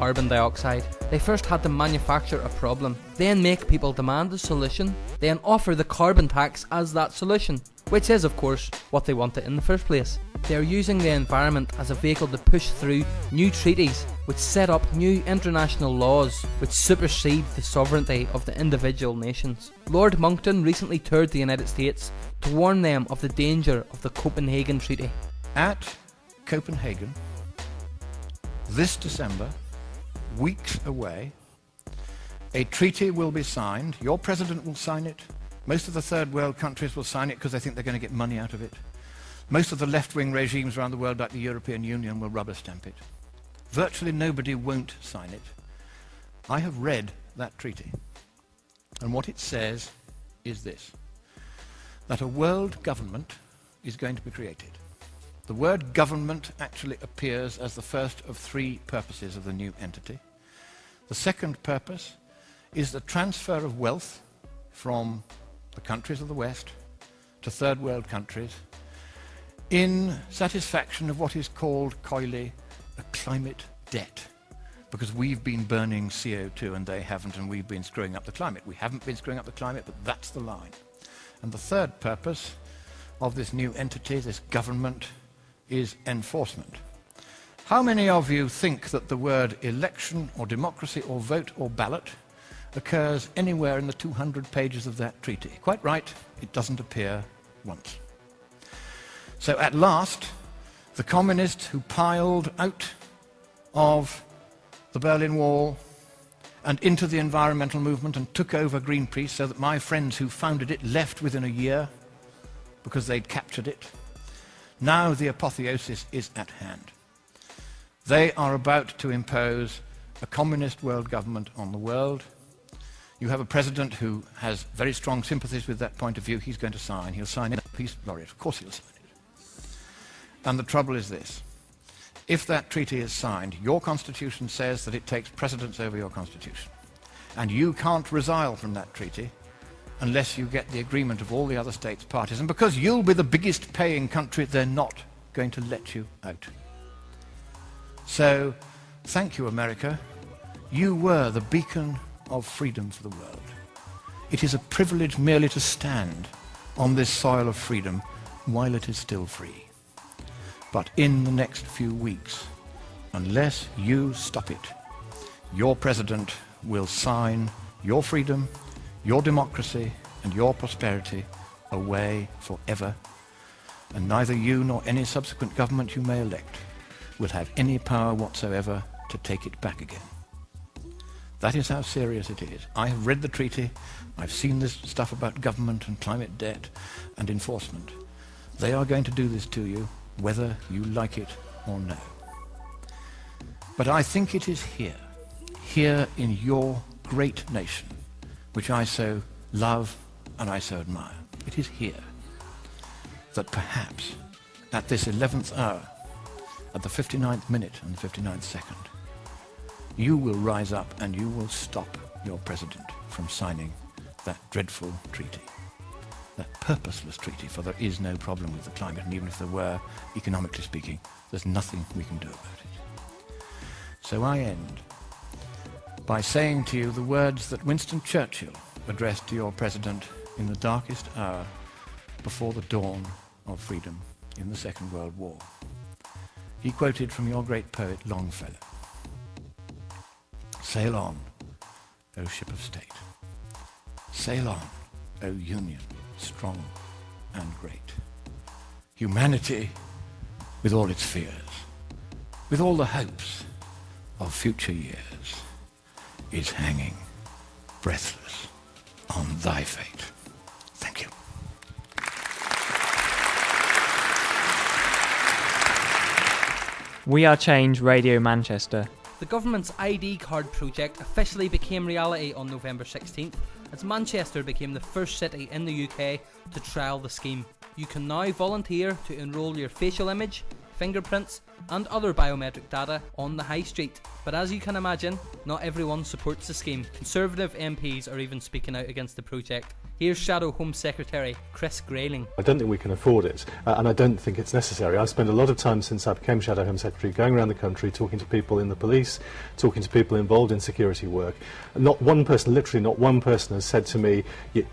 carbon dioxide. They first had to manufacture a problem, then make people demand the solution, then offer the carbon tax as that solution, which is of course what they wanted in the first place. They are using the environment as a vehicle to push through new treaties which set up new international laws which supersede the sovereignty of the individual nations. Lord Monckton recently toured the United States to warn them of the danger of the Copenhagen Treaty. At Copenhagen, this December, weeks away, a treaty will be signed. Your president will sign it. Most of the third world countries will sign it because they think they're going to get money out of it. Most of the left-wing regimes around the world, like the European Union, will rubber stamp it. Virtually nobody won't sign it. I have read that treaty, and what it says is this: that a world government is going to be created. The word government actually appears as the first of three purposes of the new entity. The second purpose is the transfer of wealth from the countries of the West to third world countries in satisfaction of what is called coyly a climate debt, because we've been burning CO2 and they haven't, and we've been screwing up the climate. We haven't been screwing up the climate, but that's the line. And the third purpose of this new entity, this government, is enforcement. How many of you think that the word election or democracy or vote or ballot occurs anywhere in the 200 pages of that treaty? Quite right, it doesn't appear once. So at last, the communists who piled out of the Berlin Wall and into the environmental movement and took over Greenpeace, so that my friends who founded it left within a year because they'd captured it, now the apotheosis is at hand. They are about to impose a communist world government on the world. You have a president who has very strong sympathies with that point of view. He's going to sign. He'll sign it. Peace laureate. Of course he'll sign it. And the trouble is this: if that treaty is signed, your constitution says that it takes precedence over your constitution. And you can't resile from that treaty unless you get the agreement of all the other states parties. And because you'll be the biggest paying country, they're not going to let you out. So, thank you, America. You were the beacon of freedom for the world. It is a privilege merely to stand on this soil of freedom while it is still free. But in the next few weeks, unless you stop it, your president will sign your freedom, your democracy, and your prosperity away forever, and neither you nor any subsequent government you may elect will have any power whatsoever to take it back again. That is how serious it is. I have read the treaty. I've seen this stuff about government and climate debt and enforcement. They are going to do this to you, whether you like it or no. But I think it is here in your great nation, which I so love and I so admire. It is here that perhaps at this 11th hour, at the 59th minute and the 59th second, you will rise up and you will stop your president from signing that dreadful treaty, that purposeless treaty, for there is no problem with the climate, and even if there were, economically speaking, there's nothing we can do about it. So I end by saying to you the words that Winston Churchill addressed to your president in the darkest hour before the dawn of freedom in the Second World War. He quoted from your great poet Longfellow: "Sail on, O ship of state. Sail on, O Union, strong and great. Humanity, with all its fears, with all the hopes of future years, is hanging breathless on thy fate." Thank you. We Are Change Radio Manchester. The government's ID card project officially became reality on November 16th, as Manchester became the first city in the UK to trial the scheme. You can now volunteer to enrol your facial image, fingerprints and other biometric data on the high street. But as you can imagine, not everyone supports the scheme. Conservative MPs are even speaking out against the project. Here's Shadow Home Secretary Chris Grayling. I don't think we can afford it, and I don't think it's necessary. I've spent a lot of time since I became Shadow Home Secretary going around the country talking to people in the police, talking to people involved in security work. Not one person, literally not one person, has said to me,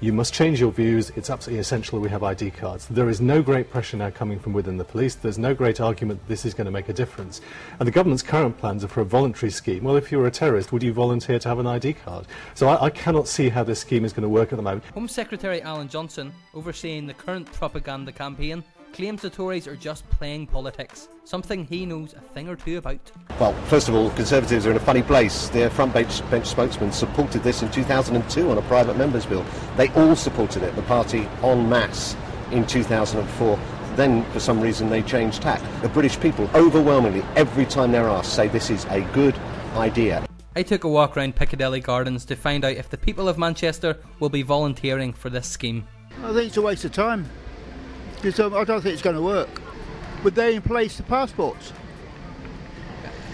you must change your views, it's absolutely essential that we have ID cards. There is no great pressure now coming from within the police, there's no great argument that this is going to make a difference. And the government's current plans are for a voluntary scheme. Well, if you were a terrorist, would you volunteer to have an ID card? So I cannot see how this scheme is going to work at the moment. Home Secretary Alan Johnson, overseeing the current propaganda campaign, claims the Tories are just playing politics, something he knows a thing or two about. Well, first of all, Conservatives are in a funny place. Their front bench spokesman supported this in 2002 on a private members' bill. They all supported it, the party en masse, in 2004. Then, for some reason, they changed tack. The British people, overwhelmingly, every time they're asked, say this is a good idea. I took a walk around Piccadilly Gardens to find out if the people of Manchester will be volunteering for this scheme. I think it's a waste of time, because I don't think it's going to work. Would they in place the passports?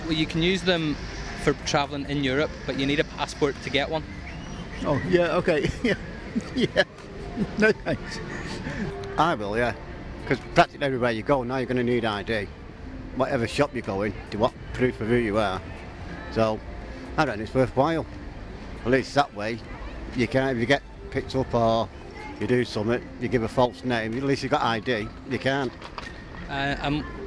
Well, you can use them for travelling in Europe, but you need a passport to get one. Oh, yeah, okay, yeah, yeah, no thanks. I will, yeah, because practically everywhere you go now you're going to need ID. Whatever shop you go in, do what proof of who you are. So I reckon it's worthwhile. At least that way, you can, if you get picked up or you do something, you give a false name, at least you've got ID, you can.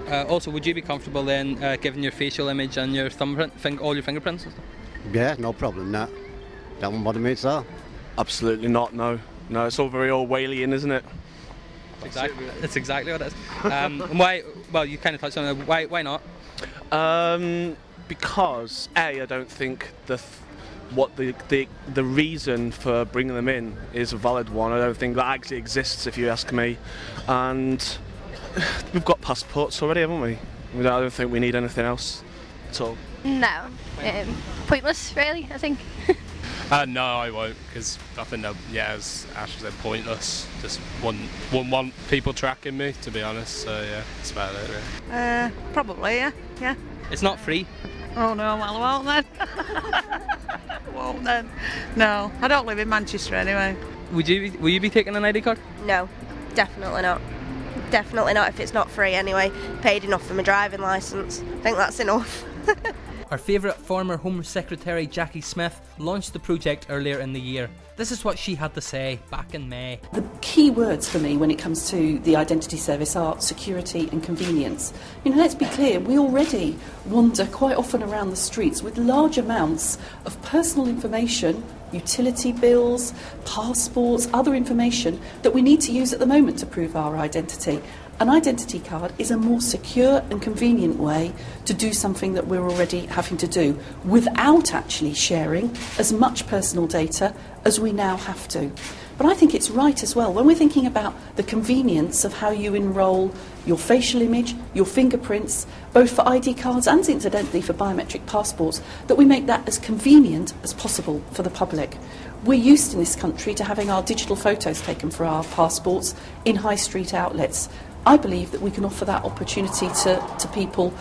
Also, would you be comfortable then giving your facial image and your thumbprint, all your fingerprints and stuff? Yeah, no problem, that won't bother me at all. Absolutely not, no. No, it's all very Orwellian, isn't it? It's exactly what it is. And why, well, you kind of touched on it, why not? Because I don't think the reason for bringing them in is a valid one. I don't think that actually exists, if you ask me. And we've got passports already, haven't we? I don't think we need anything else at all. No, pointless, really, I think. No, I won't, because I think that, yeah, as Ash said, pointless. Just wouldn't want people tracking me, to be honest. So yeah, that's about it, really. Probably, yeah. It's not free. Oh no, well, I won't then. Won't then. No, I don't live in Manchester anyway. Will you be taking an ID card? No, definitely not. Definitely not if it's not free anyway. Paid enough for my driving licence. I think that's enough. Our favourite former Home Secretary Jackie Smith launched the project earlier in the year. This is what she had to say back in May. The key words for me when it comes to the identity service are security and convenience. You know, let's be clear, we already wander quite often around the streets with large amounts of personal information, utility bills, passports, other information that we need to use at the moment to prove our identity. An identity card is a more secure and convenient way to do something that we're already having to do without actually sharing as much personal data as we now have to. But I think it's right as well, when we're thinking about the convenience of how you enrol your facial image, your fingerprints, both for ID cards and incidentally for biometric passports, that we make that as convenient as possible for the public. We're used in this country to having our digital photos taken for our passports in high street outlets. I believe that we can offer that opportunity to people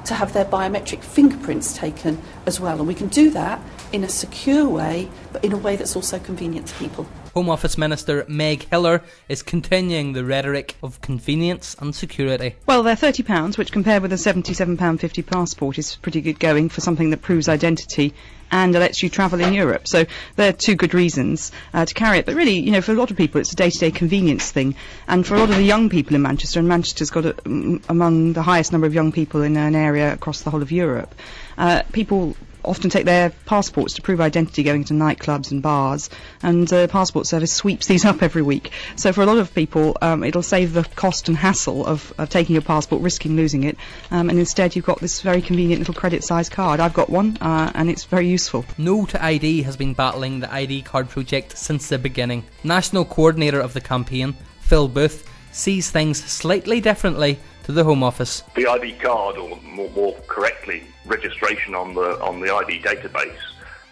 to have their biometric fingerprints taken as well. And we can do that in a secure way, but in a way that's also convenient to people. Home Office Minister Meg Hiller is continuing the rhetoric of convenience and security. Well, they're £30, which compared with a £77.50 passport is pretty good going for something that proves identity and lets you travel in Europe. So there are two good reasons to carry it. But really, you know, for a lot of people, it's a day-to-day convenience thing. And for a lot of the young people in Manchester, and Manchester's got among the highest number of young people in an area across the whole of Europe, people often take their passports to prove identity going to nightclubs and bars, and the passport service sweeps these up every week. So for a lot of people, it'll save the cost and hassle of taking your passport, risking losing it, and instead you've got this very convenient little credit-sized card. I've got one, and it's very useful. No to ID has been battling the ID card project since the beginning. National coordinator of the campaign, Phil Booth, sees things slightly differently to the Home Office. The ID card, or more correctly, registration on the ID database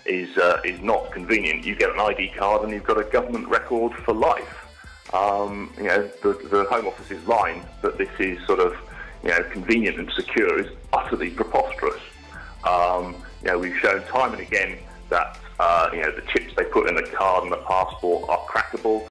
is not convenient. You get an ID card and you've got a government record for life. You know, the Home Office's line that this is sort of convenient and secure is utterly preposterous. We've shown time and again that the chips they put in the card and the passport are crackable.